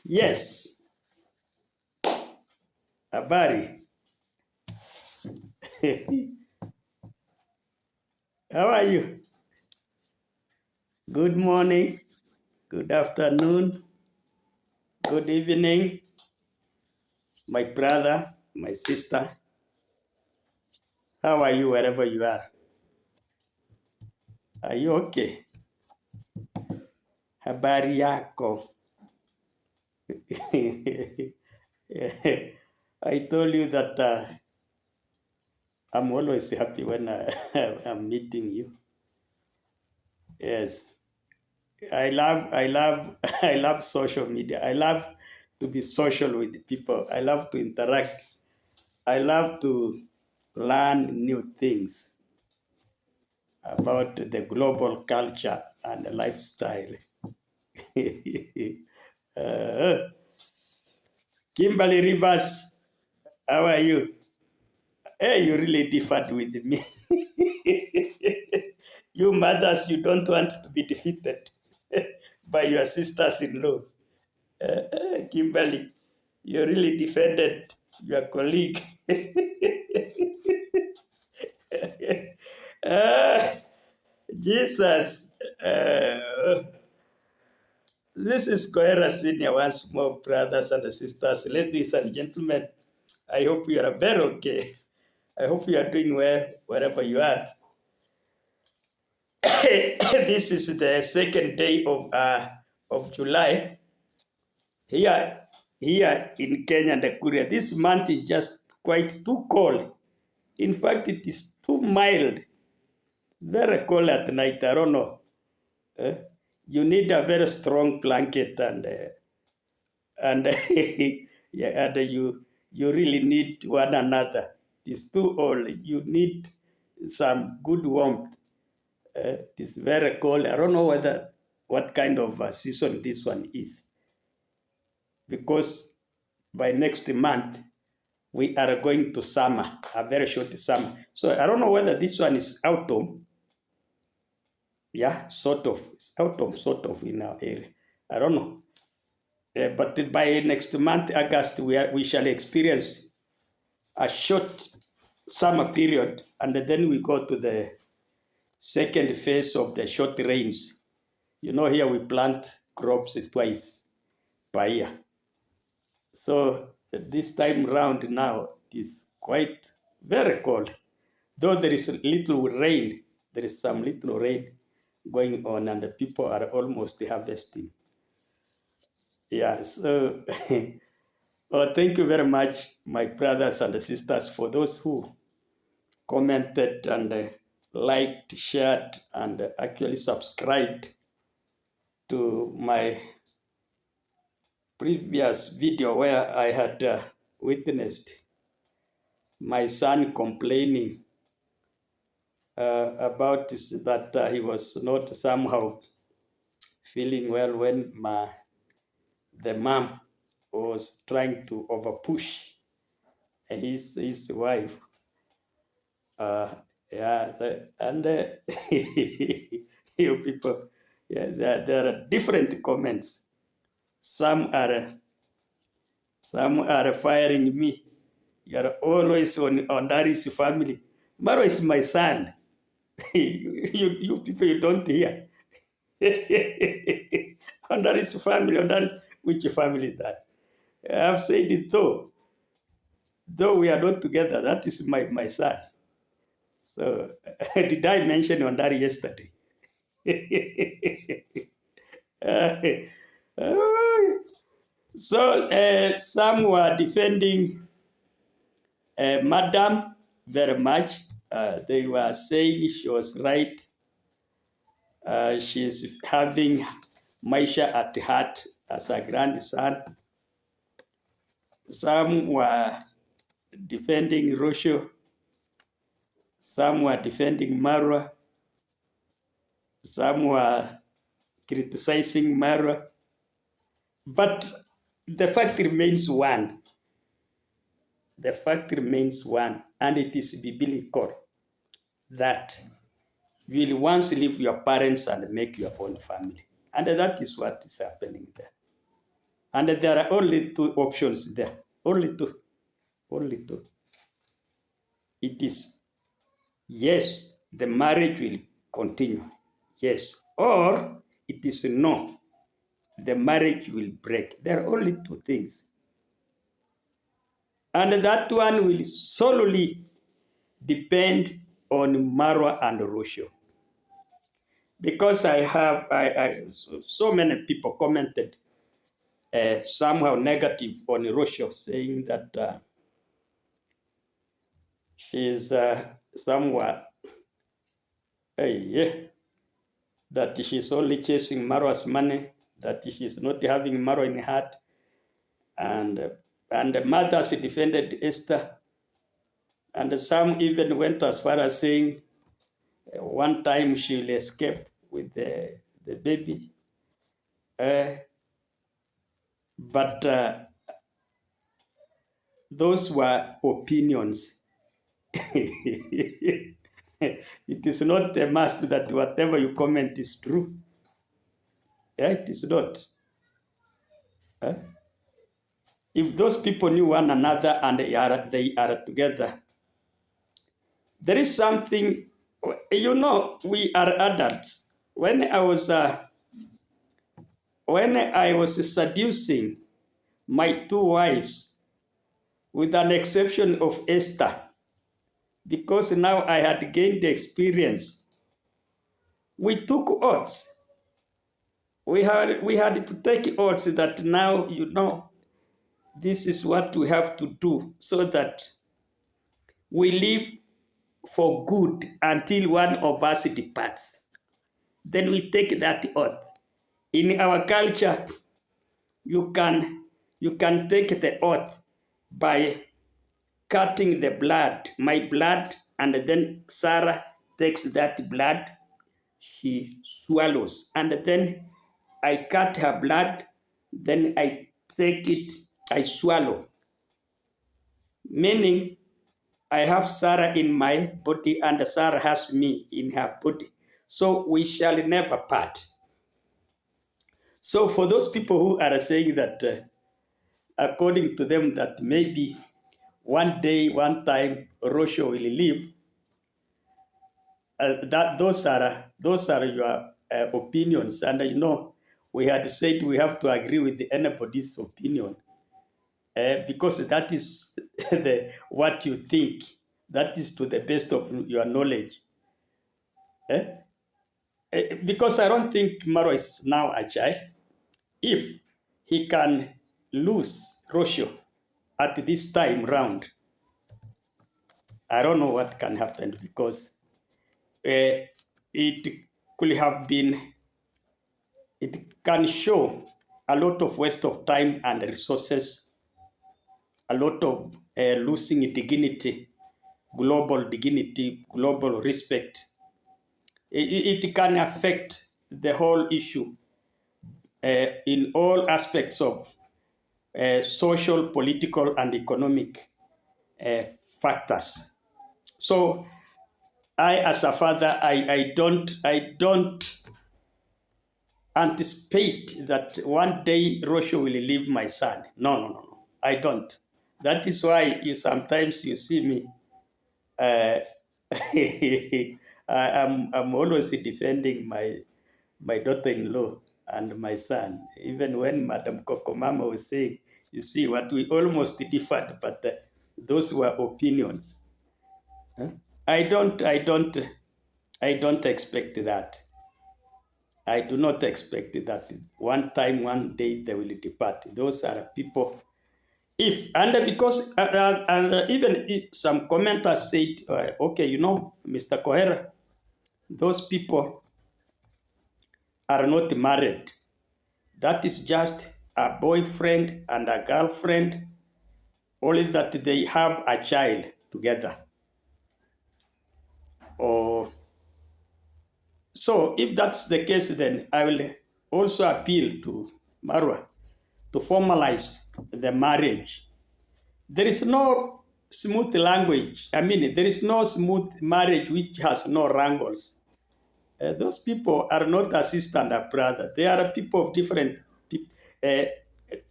Yes, habari. How are you? Good morning, good afternoon, good evening, my brother, my sister. How are you wherever you are? Are you okay? Habari yako. I told you that I'm always happy when I'm meeting you. Yes. I love social media. I love to be social with people. I love to interact. I love to learn new things about the global culture and the lifestyle. uh, Kimberly Rivers, how are you? Hey, you really differed with me. You mothers, you don't want to be defeated by your sisters-in-laws. Kimberly, you really defended your colleague. uh, Jesus. This is Koera Senior once more, brothers and sisters, ladies and gentlemen. I hope you are very okay. I hope you are doing well wherever you are. This is the second day of July. Here in Kenya and Korea, this month is just quite too cold. In fact, it is too mild. Very cold at night. I don't know. Eh? You need a very strong blanket and yeah, and you really need one another. It's too old. You need some good warmth. It's very cold. I don't know what kind of season this one is, because by next month we are going to summer, a very short summer. So I don't know whether this one is autumn. Yeah, sort of. It's autumn, sort of in our area. I don't know. But by next month, August, we shall experience a short summer period, and then we go to the second phase of the short rains. You know, here we plant crops twice per year. So this time round now, it is quite very cold. Though there is little rain, there is some little rain going on, and the people are almost harvesting. Yeah, so oh, thank you very much, my brothers and sisters, for those who commented and liked, shared, and actually subscribed to my previous video where I had witnessed my son complaining about this, that he was not somehow feeling well when the mom was trying to overpush his wife. Yeah, and you people, yeah, there are different comments. Some are firing me. You are always on Darius family. Maro is my son. you people, you don't hear. On Darius family, on Darius, which family is that? I've said it though we are not together. That is my son. So did I mention on that yesterday? So some were defending Madam very much. They were saying she was right. She's having Maisha at heart as a grandson. Some were defending Rosho. Some were defending Marwa. Some were criticizing Marwa. But the fact remains one. The fact remains one, and it is biblical that you will once leave your parents and make your own family. And that is what is happening there. And there are only two options there. Only two. Only two. It is yes, the marriage will continue. Yes. Or it is no, the marriage will break. There are only two things. And that one will solely depend on Marwa and Rosho. Because so many people commented somehow negative on Rosho, saying that she's somewhat, yeah, that she's only chasing Marwa's money, that she's not having Marwa in heart, and the mothers defended Esther, and some even went as far as saying one time she'll escape with the baby. But those were opinions. It is not a must that whatever you comment is true. It is not. If those people knew one another and they are together, there is something, we are adults. When I was seducing my two wives, with an exception of Esther, because now I had gained the experience, we took oaths. We had to take oaths that now, this is what we have to do so that we live for good until one of us departs. Then we take that oath. In our culture, you can take the oath by cutting the blood, my blood, and then Sarah takes that blood, she swallows, and then I cut her blood, then I take it, I swallow. Meaning, I have Sarah in my body and Sarah has me in her body. So we shall never part. So for those people who are saying that, according to them, that maybe one day, one time, Rosho will leave, those are your opinions. And we had said we have to agree with anybody's opinion. Because that is what you think. That is to the best of your knowledge. Because I don't think Maro is now a child. If he can lose Rosho at this time round, I don't know what can happen, because it could have been, it can show a lot of waste of time and resources, a lot of losing dignity, global respect. It can affect the whole issue in all aspects of social, political, and economic factors. So I, as a father, I don't anticipate that one day Rosho will leave my son. No. I don't. That is why sometimes you see me. I'm always defending my daughter-in-law and my son. Even when Madam Kokomama was saying, you see what we almost differed, but those were opinions. I don't expect that. I do not expect that one day they will depart. Those are people. Because even if some commenters said, okay, Mr. Kohera, those people are not married. That is just a boyfriend and a girlfriend, only that they have a child together. So if that's the case, then I will also appeal to Marwa to formalize the marriage. There is no smooth language. There is no smooth marriage which has no wrangles. Those people are not a sister and a brother. They are people of different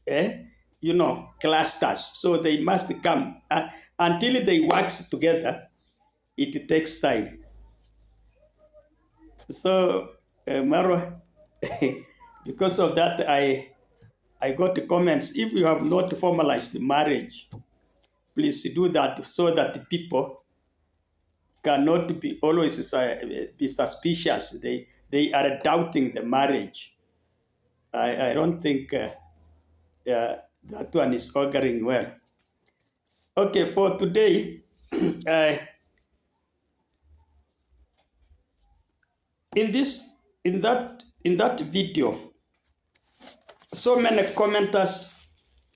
eh, clusters. So they must come until they work together. It takes time. So, Marwa, because of that, I got the comments. If you have not formalized marriage, please do that so that people cannot be always be suspicious. They are doubting the marriage. I don't think that one is auguring well. Okay, for today, uh, in this in that video, so many commenters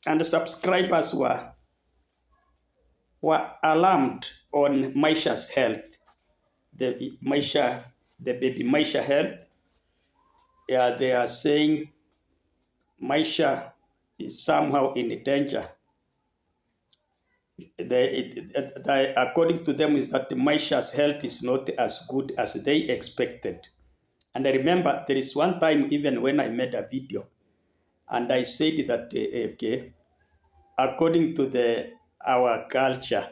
and subscribers were alarmed on Maisha's health, the baby Maisha health. Yeah, they are saying Maisha is somehow in danger. According to them, is that Maisha's health is not as good as they expected. And I remember there is one time even when I made a video, and I said that okay, according to our culture,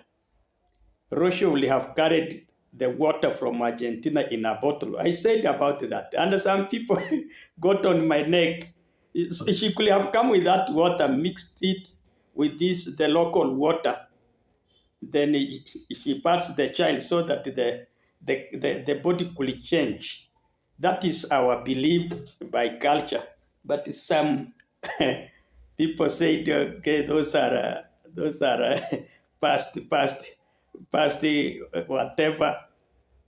Russia will have carried the water from Argentina in a bottle. I said about that, and some people got on my neck. She could have come with that water, mixed it with the local water. Then she passed the child so that the body could change. That is our belief by culture. But some people say, okay, those are past whatever.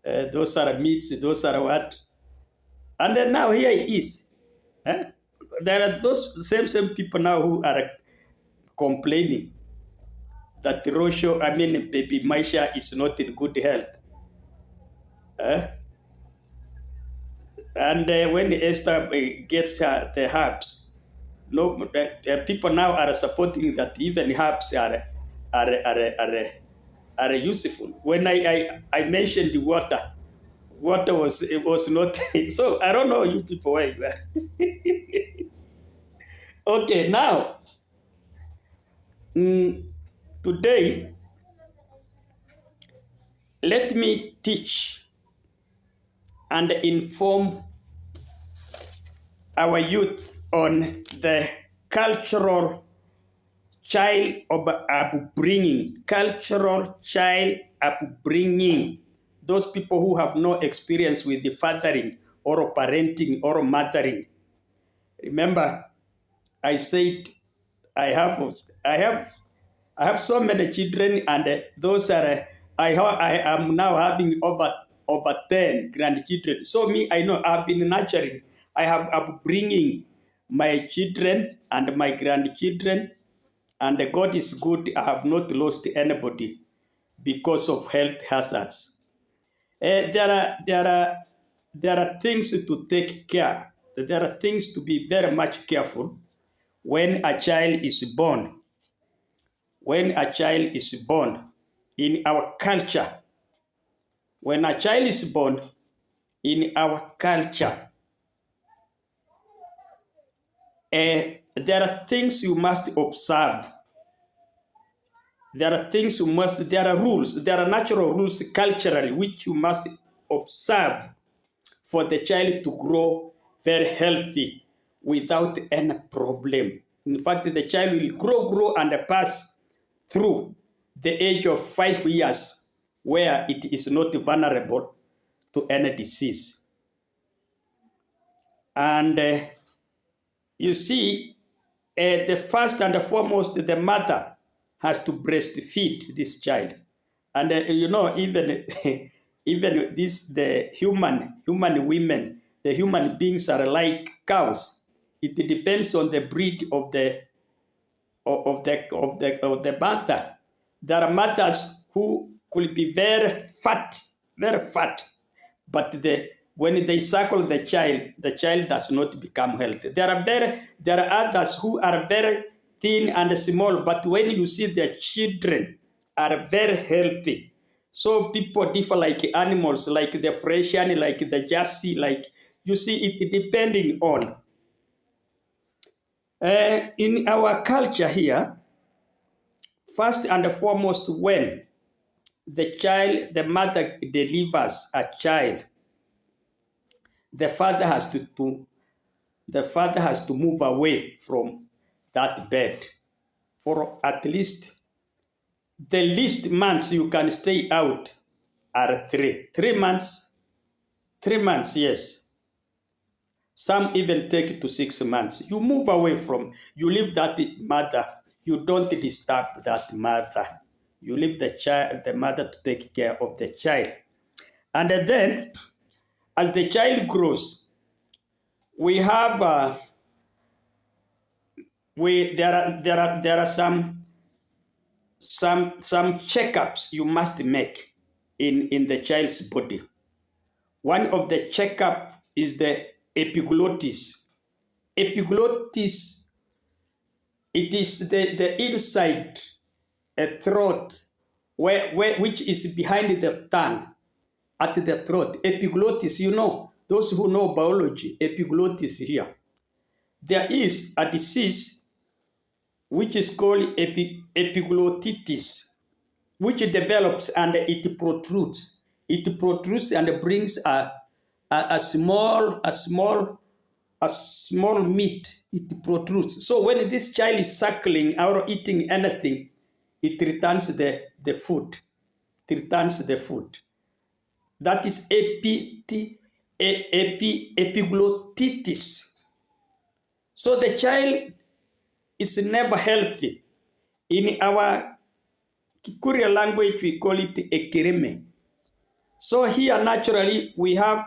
Those are myths. Those are what. And then now here it is. There are those same people now who are complaining that baby Maisha is not in good health. And when Esther gets her the herbs, no, people now are supporting that even herbs are useful. When I mentioned the water was not. So I don't know you people why. Okay, now today let me teach and inform our youth on the cultural child upbringing. Cultural child upbringing. Those people who have no experience with the fathering or parenting or mothering. Remember, I said I have so many children, and those are I am now having over 10 grandchildren. So me, I know I've been nurturing. I have upbringing my children and my grandchildren, and God is good. I have not lost anybody because of health hazards. There are things to take care. There are things to be very much careful when a child is born. When a child is born in our culture, when a child is born in our culture, there are things you must observe. There are rules, there are natural rules culturally which you must observe for the child to grow very healthy without any problem. In fact, the child will grow and pass through the age of 5 years where it is not vulnerable to any disease. And you see, the first and the foremost, the mother has to breastfeed this child. And even even the human women, the human beings are like cows. It depends on the breed of the mother. There are mothers who could be very fat, but when they suckle the child does not become healthy. There are others who are very thin and small, but when you see their children are very healthy. So people differ like animals, like the Frisian, like the Jersey, like you see it depending on In our culture here, first and foremost, when the mother delivers a child, the father has to move away from that bed for at least the least months you can stay out are 3. 3 months. 3 months, yes. Some even take to 6 months. You move away from, you leave that mother. You don't disturb that mother. You leave the mother to take care of the child. And then, as the child grows, we have there are some checkups you must make in the child's body. One of the checkup is the epiglottis. Epiglottis, it is the inside a throat which is behind the tongue at the throat. Epiglottis, those who know biology, epiglottis here. There is a disease which is called epiglottitis, which develops and it protrudes. It protrudes and brings a small meat. It protrudes. So when this child is suckling or eating anything, it returns the food. It returns the food. That is epiglottitis. So the child is never healthy. In our Kikuria language, we call it ekireme. So here, naturally, we have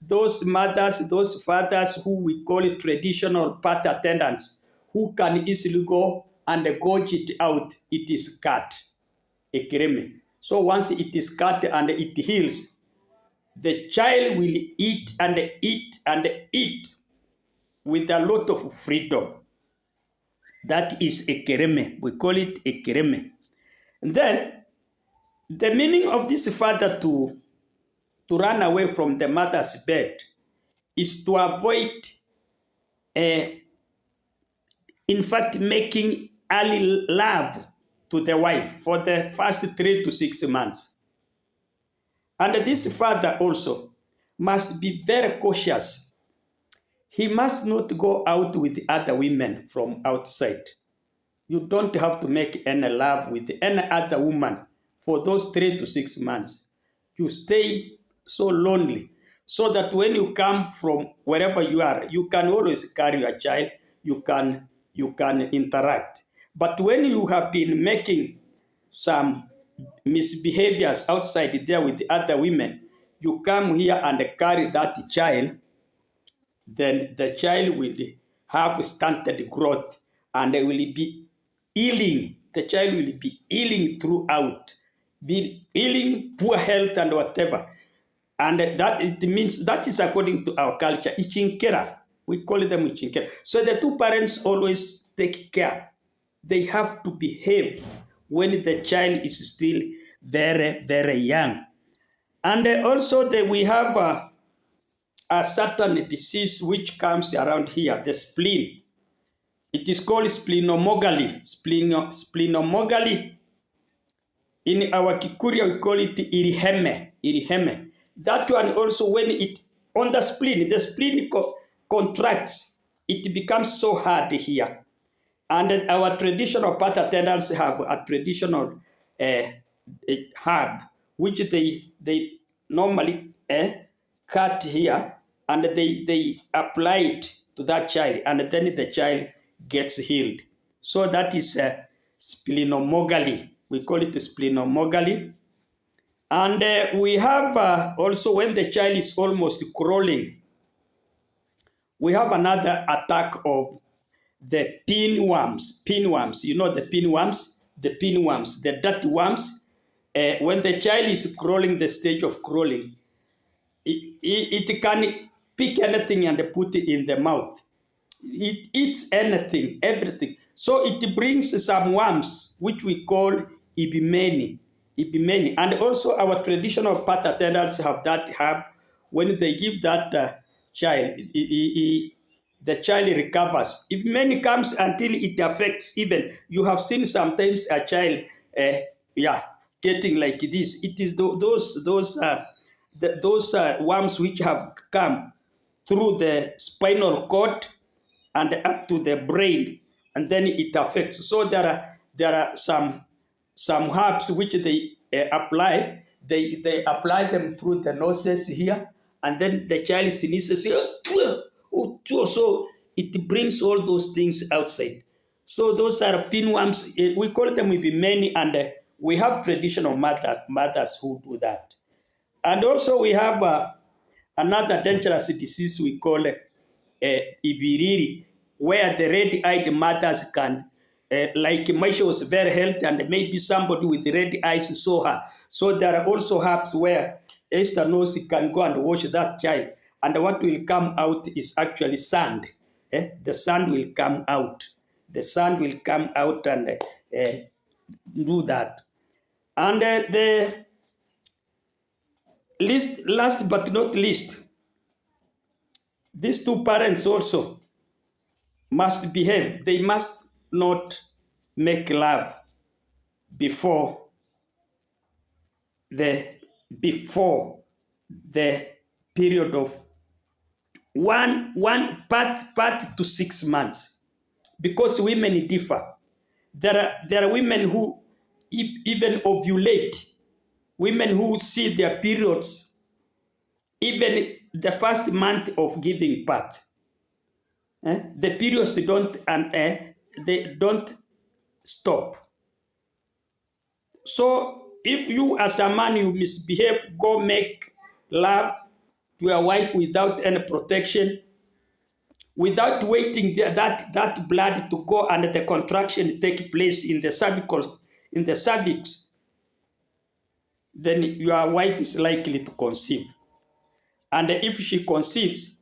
those mothers, those fathers who we call it traditional birth attendants, who can easily go and gouge it out. It is cut, ekireme. So once it is cut and it heals, the child will eat and eat and eat with a lot of freedom. That is ekireme. We call it ekireme. And then the meaning of this father to run away from the mother's bed is to avoid, in fact, making early love to the wife for the first 3 to 6 months. And this father also must be very cautious. He must not go out with other women from outside. You don't have to make any love with any other woman for those 3 to 6 months. You stay so lonely, so that when you come from wherever you are, you can always carry your child, you can interact. But when you have been making some misbehaviors outside there with the other women, you come here and carry that child, then the child will have stunted growth and they will be ailing. The child will be ailing throughout, be ailing, poor health and whatever. And that it means that is according to our culture, ichinkera. We call them ichinkera. So the two parents always take care. They have to behave when the child is still very, very young. And also we have a certain disease which comes around here, the spleen. It is called splenomegaly. Splenomegaly. In our Kikuria, we call it iriheme. Iriheme. That one also, when it on the spleen contracts, it becomes so hard here. And our traditional birth attendants have a traditional herb, which they normally cut here, and they apply it to that child, and then the child gets healed. So that is splenomegaly. We call it splenomegaly. And we have also, when the child is almost crawling, we have another attack of the pinworms. Pinworms, you know the pinworms? The pinworms, the dirty worms. When the child is crawling, the stage of crawling, it can pick anything and put it in the mouth. It eats anything, everything. So it brings some worms, which we call ibimeni. And also our traditional birth attendants have that herb. When they give that child, the child recovers. If many comes until it affects, even you have seen sometimes a child, yeah, getting like this. It is those worms which have come through the spinal cord and up to the brain, and then it affects. So there are some herbs which they apply. They apply them through the noses here, and then the child sneezes. So it brings all those things outside. So those are pinworms. We call them will be many, and we have traditional mothers who do that. And also we have another dangerous disease we call ibiriri, where the red-eyed mothers can, like Maisha was very healthy and maybe somebody with red eyes saw her. So there are also herbs where Esther knows he can go and wash that child. And what will come out is actually sand. The sand will come out. The sand will come out and do that. And the last but not least, these two parents also must behave. They must not make love before the period of one part to 6 months, because women differ. There are women who even ovulate, women who see their periods even the first month of giving birth. The periods they don't stop. So if you as a man you misbehave, go make love to your wife without any protection, without waiting that blood to go and the contraction take place in the cervix, then your wife is likely to conceive. And if she conceives,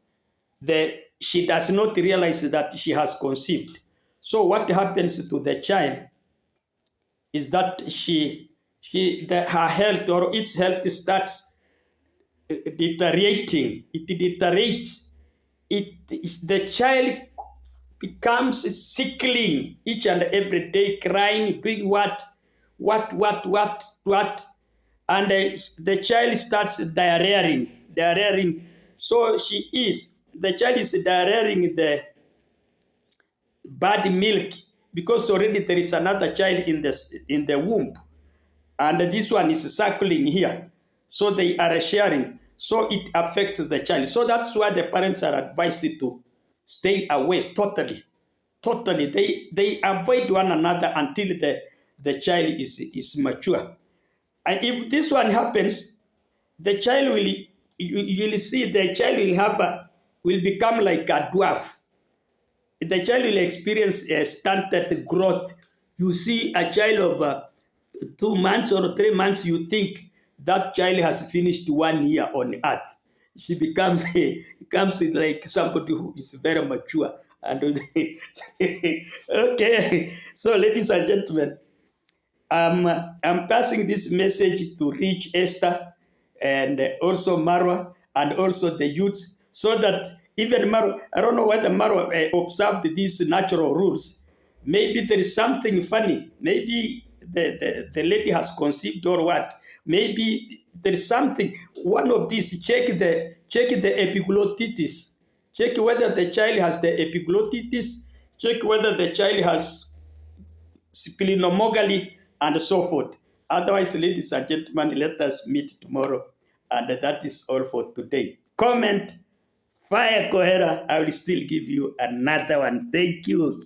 she does not realize that she has conceived. So what happens to the child is that her health or its health starts deteriorating. It deteriorates. The child becomes sickling each and every day, crying, doing what, and the child starts diarrheaing. So the child is diarrheaing the bad milk, because already there is another child in the womb, and this one is circling here. So they are sharing. So it affects the child. So that's why the parents are advised to stay away totally. They avoid one another until the child is mature. And if this one happens, the child you will see the child will become like a dwarf. The child will experience a stunted growth. You see a child of 2 months or 3 months, you think that child has finished 1 year on earth. She becomes like somebody who is very mature. And okay, so ladies and gentlemen, I'm passing this message to reach Esther and also Marwa and also the youths, so that even Marwa, I don't know whether Marwa observed these natural rules. Maybe there is something funny. Maybe the lady has conceived or what. Maybe there is something. One of these, check the epiglottitis. Check whether the child has the epiglottitis. Check whether the child has splenomegaly and so forth. Otherwise, ladies and gentlemen, let us meet tomorrow. And that is all for today. Comment, fire Kohera. I will still give you another one. Thank you.